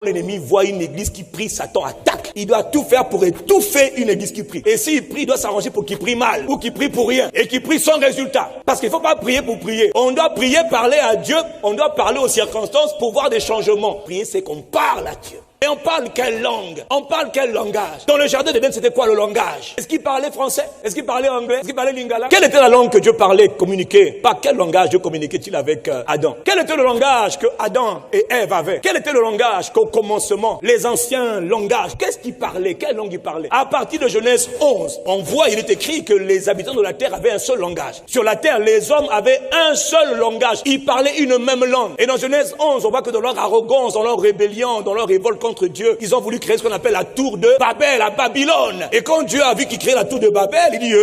L'ennemi voit une église qui prie, Satan attaque. Il doit tout faire pour étouffer une église qui prie. Et s'il prie, il doit s'arranger pour qu'il prie mal, ou qu'il prie pour rien, et qu'il prie sans résultat. Parce qu'il ne faut pas prier pour prier. On doit prier, parler à Dieu, on doit parler aux circonstances pour voir des changements. Prier, c'est qu'on parle à Dieu. Et on parle quelle langue? On parle quel langage? Dans le jardin d'Éden, c'était quoi le langage? Est-ce qu'il parlait français? Est-ce qu'il parlait anglais? Est-ce qu'il parlait lingala? Quelle était la langue que Dieu parlait, communiquait? Par quel langage Dieu communiquait-il avec Adam? Quel était le langage que Adam et Ève avaient? Quel était le langage qu'au commencement, les anciens langages, qu'est-ce qu'ils parlaient? Quelle langue ils parlaient? À partir de Genèse 11, on voit, il est écrit que les habitants de la terre avaient un seul langage. Sur la terre, les hommes avaient un seul langage. Ils parlaient une même langue. Et dans Genèse 11, on voit que dans leur arrogance, dans leur rébellion, dans leur révolte contre Dieu, ils ont voulu créer ce qu'on appelle la tour de Babel, à Babylone. Et quand Dieu a vu qu'ils créaient la tour de Babel, il dit,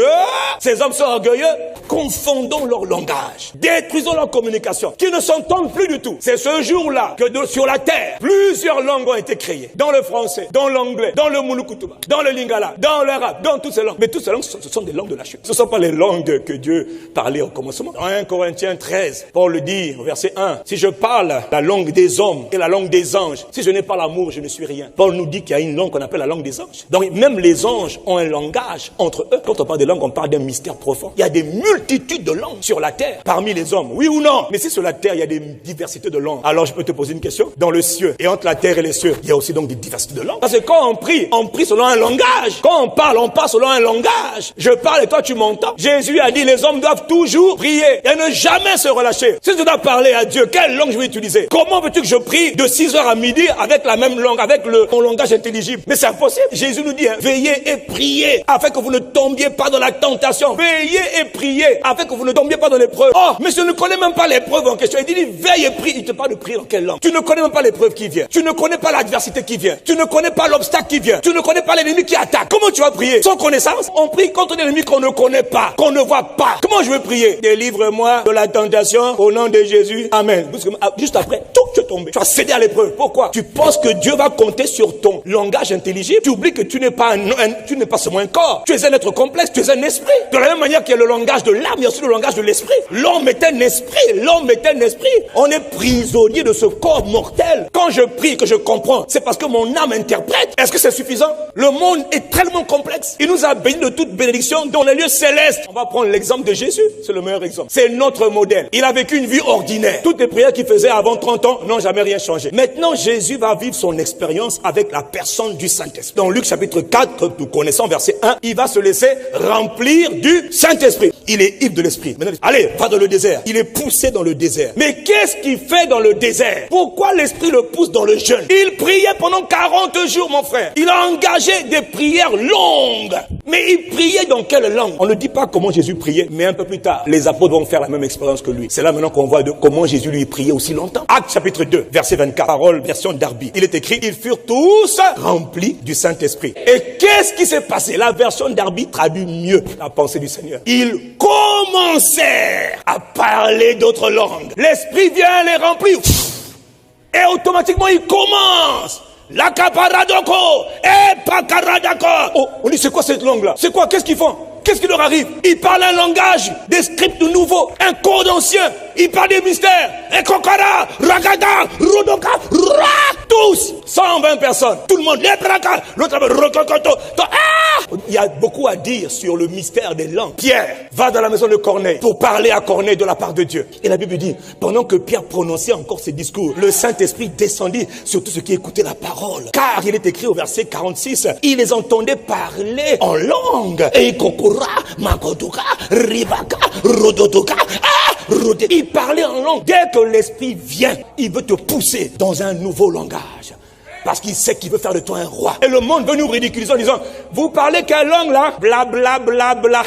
ces hommes sont orgueilleux, confondons leur langage, détruisons leur communication, qu'ils ne s'entendent plus du tout. C'est ce jour-là que sur la terre, plusieurs langues ont été créées. Dans le français, dans l'anglais, dans le mulukutuba, dans le lingala, dans l'arabe, dans toutes ces langues. Mais toutes ces langues, ce sont des langues de la chute. Ce ne sont pas les langues que Dieu parlait au commencement. Dans 1 Corinthiens 13, Paul le dit au verset 1, si je parle la langue des hommes et la langue des anges, si je n'ai pas l'amour, je ne suis rien. Paul nous dit qu'il y a une langue qu'on appelle la langue des anges. Donc même les anges ont un langage entre eux. Quand on parle de langue, on parle d'un mystère profond. Il y a des multitudes de langues sur la terre, parmi les hommes, oui ou non? Mais si sur la terre, il y a des diversités de langues, alors je peux te poser une question. Dans le ciel, et entre la terre et les cieux, il y a aussi donc des diversités de langues. Parce que quand on prie selon un langage. Quand on parle selon un langage. Je parle et toi tu m'entends. Jésus a dit, les hommes doivent toujours prier et ne jamais se relâcher. Si je dois parler à Dieu, quelle langue je vais utiliser? Comment veux-tu que je prie de 6h à midi avec la même langue, avec mon langage intelligible? Mais c'est impossible. Jésus nous dit, veillez et priez afin que vous ne tombiez pas dans la tentation. Veillez et priez afin que vous ne tombiez pas dans l'épreuve. Oh, mais je ne connais même pas l'épreuve en question. Il dit, veille et prie. Il te parle de prier dans quelle langue? Tu ne connais même pas l'épreuve qui vient. Tu ne connais pas l'adversité qui vient. Tu ne connais pas l'obstacle qui vient. Tu ne connais pas l'ennemi qui attaque. Comment tu vas prier? Sans connaissance? On prie contre l'ennemi qu'on ne connaît pas, qu'on ne voit pas. Comment je vais prier? Délivre-moi de la tentation au nom de Jésus. Amen. Juste après, tu es tombé. Tu vas céder à l'épreuve. Pourquoi? Tu penses que Dieu va compter sur ton langage intelligible. Tu oublies que tu n'es pas tu n'es pas seulement un corps. Tu es un être complexe, tu es un esprit. De la même manière qu'il y a le langage de l'âme, il y a aussi le langage de l'esprit. L'homme est un esprit. L'homme est un esprit. On est prisonnier de ce corps mortel. Quand je prie, que je comprends, c'est parce que mon âme interprète. Est-ce que c'est suffisant? Le monde est tellement complexe. Il nous a bénis de toute bénédiction dans les lieux célestes. On va prendre l'exemple de Jésus. C'est le meilleur exemple. C'est notre modèle. Il a vécu une vie ordinaire. Toutes les prières qu'il faisait avant 30 ans n'ont jamais rien changé. Maintenant, Jésus va vivre son expérience avec la personne du Saint-Esprit. Dans Luc chapitre 4, que nous connaissons, verset 1, il va se laisser remplir du Saint-Esprit. Il est ivre de l'Esprit. Maintenant, allez, va dans le désert. Il est poussé dans le désert. Mais qu'est-ce qu'il fait dans le désert? Pourquoi l'Esprit le pousse dans le jeûne? Il priait pendant 40 jours, mon frère. Il a engagé des prières longues. Mais il priait dans quelle langue? On ne dit pas comment Jésus priait, mais un peu plus tard, les apôtres vont faire la même expérience que lui. C'est là maintenant qu'on voit comment Jésus lui priait aussi longtemps. Actes chapitre 2, verset 24, parole, version Darby. Il est écrit, ils furent tous remplis du Saint-Esprit. Et qu'est-ce qui s'est passé? La version Darby traduit mieux la pensée du Seigneur. Ils commencèrent à parler d'autres langues. L'Esprit vient les remplir. Et automatiquement, ils commencent. La caparadoko et pakaradako. Oh, on dit c'est quoi cette langue-là? C'est quoi? Qu'est-ce qu'ils font? Qu'est-ce qui leur arrive? Ils parlent un langage, des scripts nouveaux, un code ancien. Ils parlent des mystères. Et kokara, ragada, rodoka, tous 120 personnes. Tout le monde, les braka, l'autre rokokoto. Il y a beaucoup à dire sur le mystère des langues. Pierre va dans la maison de Corneille pour parler à Corneille de la part de Dieu. Et la Bible dit, pendant que Pierre prononçait encore ses discours, le Saint-Esprit descendit sur tous ceux qui écoutaient la parole. Car il est écrit au verset 46, il les entendait parler en langue. Et kokora, makotoka, ribaka, rodotoka, rodé. Il parlait en langue. Dès que l'Esprit vient, il veut te pousser dans un nouveau langage. Parce qu'il sait qu'il veut faire de toi un roi. Et le monde veut nous ridiculiser en disant, vous parlez quelle langue là? Bla bla bla bla.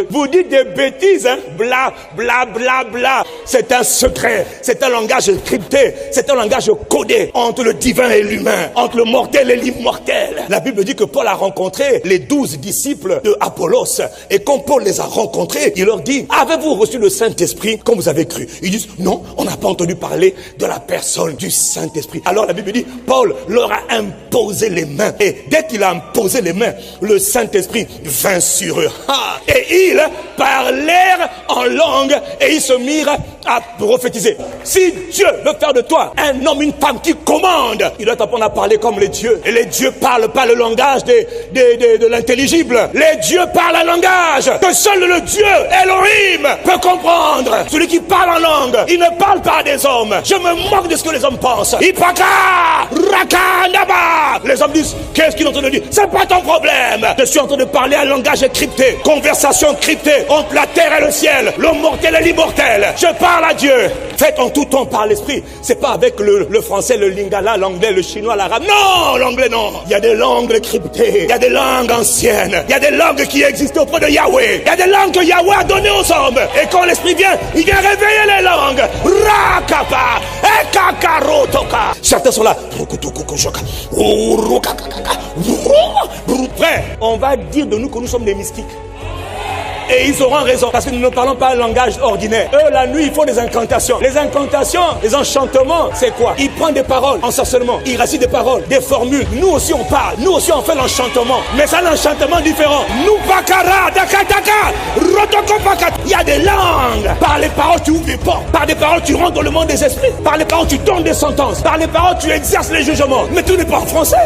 Vous dites des bêtises, hein? Bla bla bla bla. C'est un secret. C'est un langage crypté. C'est un langage codé entre le divin et l'humain. Entre le mortel et l'immortel. La Bible dit que Paul a rencontré les 12 disciples de Apollos. Et quand Paul les a rencontrés, il leur dit, avez-vous reçu le Saint-Esprit quand vous avez cru? Ils disent, non, on n'a pas entendu parler de la personne du Saint-Esprit. Alors la Bible dit, Paul leur a imposé les mains. Et dès qu'il a imposé les mains, le Saint-Esprit vint sur eux. Et ils parlèrent en langue et ils se mirent à prophétiser. Si Dieu veut faire de toi un homme, une femme qui commande, il doit t'apprendre à parler comme les dieux. Et les dieux parlent pas le langage de l'intelligible. Les dieux parlent un langage que seul le Dieu Elohim peut comprendre. Celui qui parle en langue, il ne parle pas des hommes. Je me moque de ce que les hommes pensent. Ipaka, Rakandaba. Les hommes disent, qu'est-ce qu'ils ont en train de dire? C'est pas ton problème. Je suis en train de parler un langage crypté, conversation cryptée entre la terre et le ciel, le mortel et l'immortel. Je parle à Dieu. Faites en tout temps par l'esprit. C'est pas avec le français, le lingala, l'anglais, le chinois, l'arabe. Non, l'anglais non. Il y a des langues cryptées. Il y a des langues anciennes. Il y a des langues qui existent auprès de Yahweh. Il y a des langues que Yahweh a données aux hommes. Et quand l'esprit vient, il vient réveiller les langues. Rakapa, Ekakarotoka. Certains sont là. Frère, on va dire de nous que nous sommes des mystiques. Et ils auront raison, parce que nous ne parlons pas un langage ordinaire. Eux, la nuit, ils font des incantations. Les incantations, les enchantements, c'est quoi? Ils prennent des paroles, ensorcellement. Ils récitent des paroles, des formules. Nous aussi, on parle. Nous aussi, on fait l'enchantement. Mais c'est un enchantement différent. Nous, bakara, dakataka, rotokopaka. Il y a des langues. Par les paroles, tu ouvres les portes. Par les paroles, tu rentres dans le monde des esprits. Par les paroles, tu donnes des sentences. Par les paroles, tu exerces les jugements. Mais tout n'est pas en français.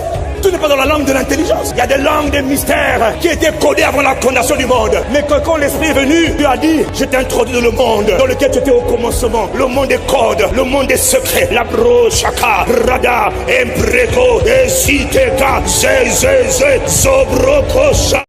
Tout n'est pas dans la langue de l'intelligence. Il y a des langues des mystères qui étaient codées avant la fondation du monde. Mais quand l'esprit est venu, Dieu a dit, je t'ai introduit dans le monde dans lequel tu étais au commencement. Le monde des codes, le monde des secrets. La brochaka, rada, empreko, esiteka, zezeze, zobroko,